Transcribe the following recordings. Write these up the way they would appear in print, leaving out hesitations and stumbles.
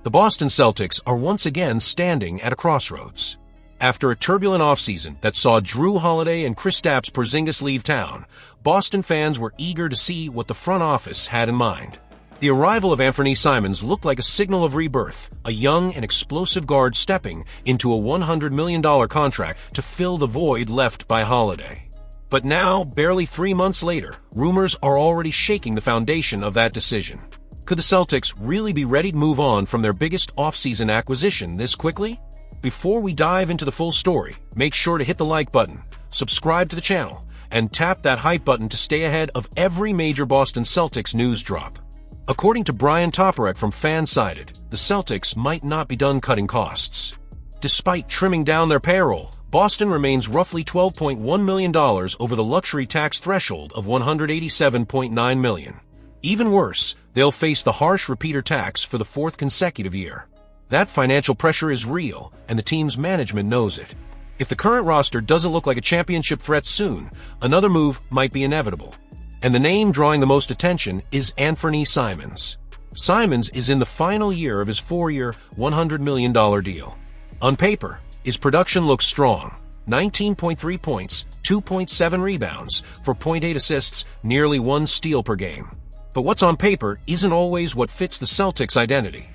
The Boston Celtics are once again standing at a crossroads. After a turbulent offseason that saw Drew Holiday and Kristaps Porzingis leave town, Boston fans were eager to see what the front office had in mind. The arrival of Anthony Simons looked like a signal of rebirth, a young and explosive guard stepping into a $100 million contract to fill the void left by Holiday. But now, barely 3 months later, rumors are already shaking the foundation of that decision. Could the Celtics really be ready to move on from their biggest offseason acquisition this quickly? Before we dive into the full story, make sure to hit the like button, subscribe to the channel, and tap that hype button to stay ahead of every major Boston Celtics news drop. According to Brian Toporek from Fansided, the Celtics might not be done cutting costs. Despite trimming down their payroll, Boston remains roughly $12.1 million over the luxury tax threshold of $187.9 million. Even worse, they'll face the harsh repeater tax for the 4th consecutive year. That financial pressure is real, and the team's management knows it. If the current roster doesn't look like a championship threat soon, another move might be inevitable. And the name drawing the most attention is Anthony Simons. Simons is in the final year of his 4-year, $100 million deal. On paper, his production looks strong. 19.3 points, 2.7 rebounds, for 0.8 assists, nearly 1 steal per game. But what's on paper isn't always what fits the Celtics' identity.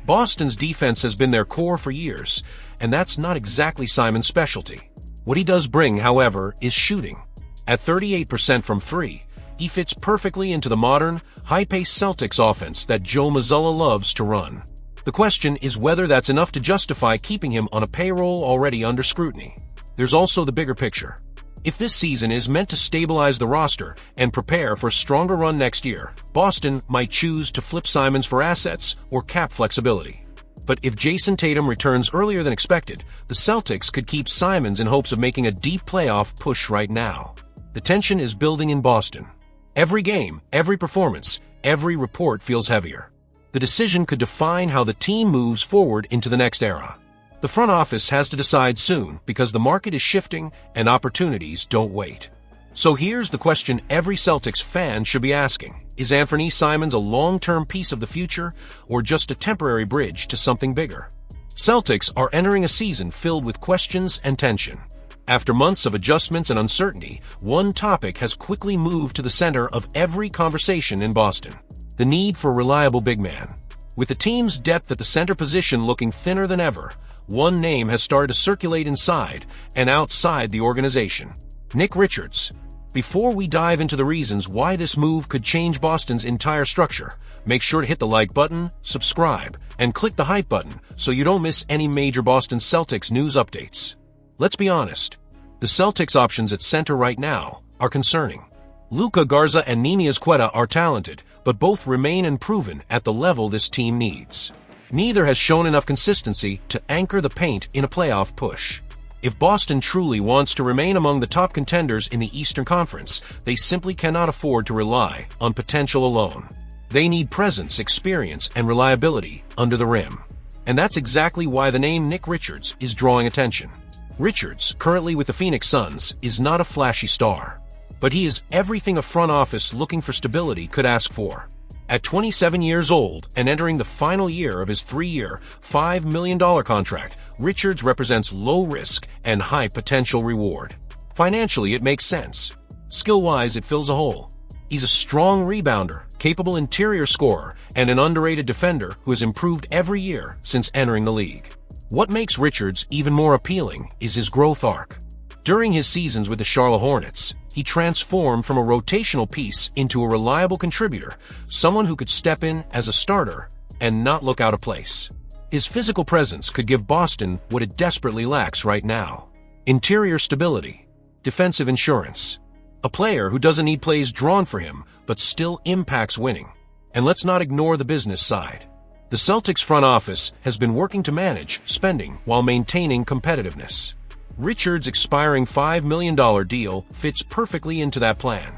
Boston's defense has been their core for years, and that's not exactly Simons' specialty. What he does bring, however, is shooting. At 38% from 3, he fits perfectly into the modern, high-paced Celtics offense that Joe Mazzulla loves to run. The question is whether that's enough to justify keeping him on a payroll already under scrutiny. There's also the bigger picture. If this season is meant to stabilize the roster and prepare for a stronger run next year, Boston might choose to flip Simons for assets or cap flexibility. But if Jayson Tatum returns earlier than expected, the Celtics could keep Simons in hopes of making a deep playoff push right now. The tension is building in Boston. Every game, every performance, every report feels heavier. The decision could define how the team moves forward into the next era. The front office has to decide soon because the market is shifting and opportunities don't wait. So here's the question every Celtics fan should be asking. Is Anthony Simons a long-term piece of the future or just a temporary bridge to something bigger? Celtics are entering a season filled with questions and tension. After months of adjustments and uncertainty, one topic has quickly moved to the center of every conversation in Boston: the need for a reliable big man. With the team's depth at the center position looking thinner than ever, one name has started to circulate inside and outside the organization: Nick Richards. Before we dive into the reasons why this move could change Boston's entire structure, make sure to hit the like button, subscribe, and click the hype button so you don't miss any major Boston Celtics news updates. Let's be honest, the Celtics' options at center right now are concerning. Luka Garza and Neemias Queta are talented, but both remain unproven at the level this team needs. Neither has shown enough consistency to anchor the paint in a playoff push. If Boston truly wants to remain among the top contenders in the Eastern Conference, they simply cannot afford to rely on potential alone. They need presence, experience, and reliability under the rim. And that's exactly why the name Nick Richards is drawing attention. Richards, currently with the Phoenix Suns, is not a flashy star, but he is everything a front office looking for stability could ask for. At 27 years old and entering the final year of his 3-year, $5 million contract, Richards represents low risk and high potential reward. Financially, it makes sense. Skill-wise, it fills a hole. He's a strong rebounder, capable interior scorer, and an underrated defender who has improved every year since entering the league. What makes Richards even more appealing is his growth arc. During his seasons with the Charlotte Hornets, he transformed from a rotational piece into a reliable contributor, someone who could step in as a starter and not look out of place. His physical presence could give Boston what it desperately lacks right now: interior stability, defensive insurance. A player who doesn't need plays drawn for him, but still impacts winning. And let's not ignore the business side. The Celtics front office has been working to manage spending while maintaining competitiveness. Richards' expiring $5 million deal fits perfectly into that plan.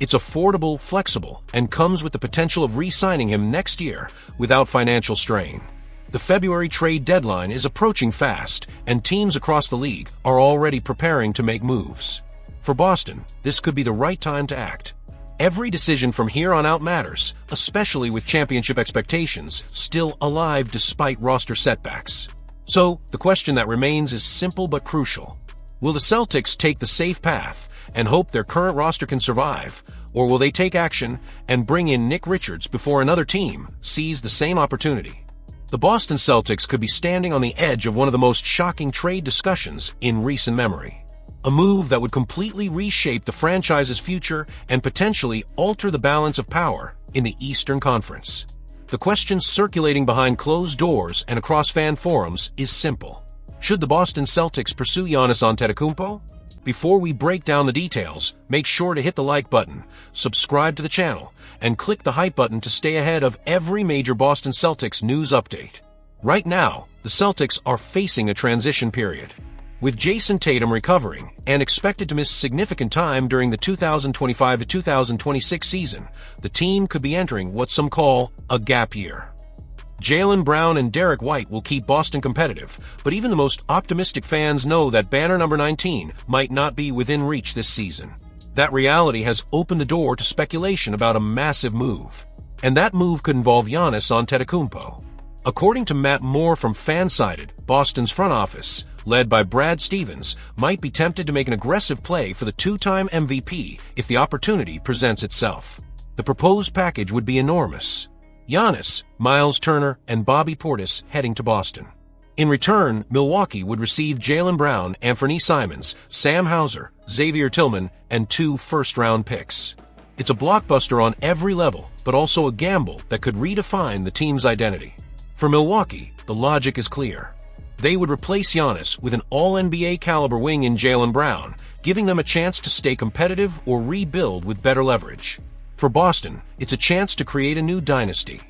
It's affordable, flexible, and comes with the potential of re-signing him next year without financial strain. The February trade deadline is approaching fast, and teams across the league are already preparing to make moves. For Boston, this could be the right time to act. Every decision from here on out matters, especially with championship expectations still alive despite roster setbacks. So, the question that remains is simple but crucial. Will the Celtics take the safe path and hope their current roster can survive, or will they take action and bring in Nick Richards before another team sees the same opportunity? The Boston Celtics could be standing on the edge of one of the most shocking trade discussions in recent memory. A move that would completely reshape the franchise's future and potentially alter the balance of power in the Eastern Conference. The question circulating behind closed doors and across fan forums is simple. Should the Boston Celtics pursue Giannis Antetokounmpo? Before we break down the details, make sure to hit the like button, subscribe to the channel, and click the hype button to stay ahead of every major Boston Celtics news update. Right now, the Celtics are facing a transition period. With Jayson Tatum recovering and expected to miss significant time during the 2025-2026 season, the team could be entering what some call a gap year. Jaylen Brown and Derek White will keep Boston competitive, but even the most optimistic fans know that banner number 19 might not be within reach this season. That reality has opened the door to speculation about a massive move, and that move could involve Giannis Antetokounmpo. According to Matt Moore from Fansided, Boston's front office, led by Brad Stevens, might be tempted to make an aggressive play for the two-time MVP if the opportunity presents itself. The proposed package would be enormous. Giannis, Miles Turner, and Bobby Portis heading to Boston. In return, Milwaukee would receive Jaylen Brown, Anthony Simons, Sam Hauser, Xavier Tillman, and 2 first-round picks. It's a blockbuster on every level, but also a gamble that could redefine the team's identity. For Milwaukee, the logic is clear. They would replace Giannis with an all-NBA caliber wing in Jaylen Brown, giving them a chance to stay competitive or rebuild with better leverage. For Boston, it's a chance to create a new dynasty.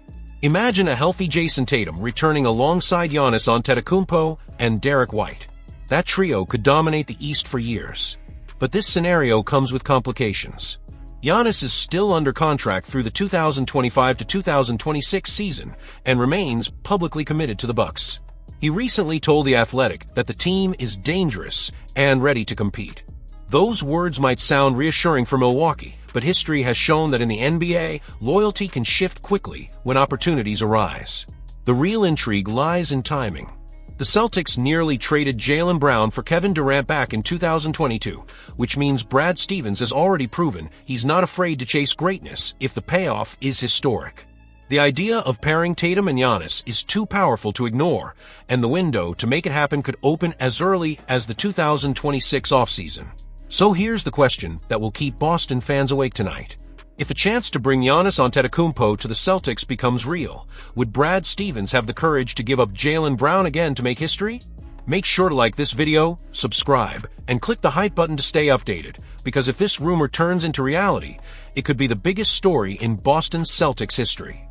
Imagine a healthy Jayson Tatum returning alongside Giannis Antetokounmpo and Derek White. That trio could dominate the East for years. But this scenario comes with complications. Giannis is still under contract through the 2025-2026 season and remains publicly committed to the Bucks. He recently told The Athletic that the team is dangerous and ready to compete. Those words might sound reassuring for Milwaukee, but history has shown that in the NBA, loyalty can shift quickly when opportunities arise. The real intrigue lies in timing. The Celtics nearly traded Jaylen Brown for Kevin Durant back in 2022, which means Brad Stevens has already proven he's not afraid to chase greatness if the payoff is historic. The idea of pairing Tatum and Giannis is too powerful to ignore, and the window to make it happen could open as early as the 2026 offseason. So here's the question that will keep Boston fans awake tonight. If a chance to bring Giannis Antetokounmpo to the Celtics becomes real, would Brad Stevens have the courage to give up Jaylen Brown again to make history? Make sure to like this video, subscribe, and click the hype button to stay updated, because if this rumor turns into reality, it could be the biggest story in Boston Celtics history.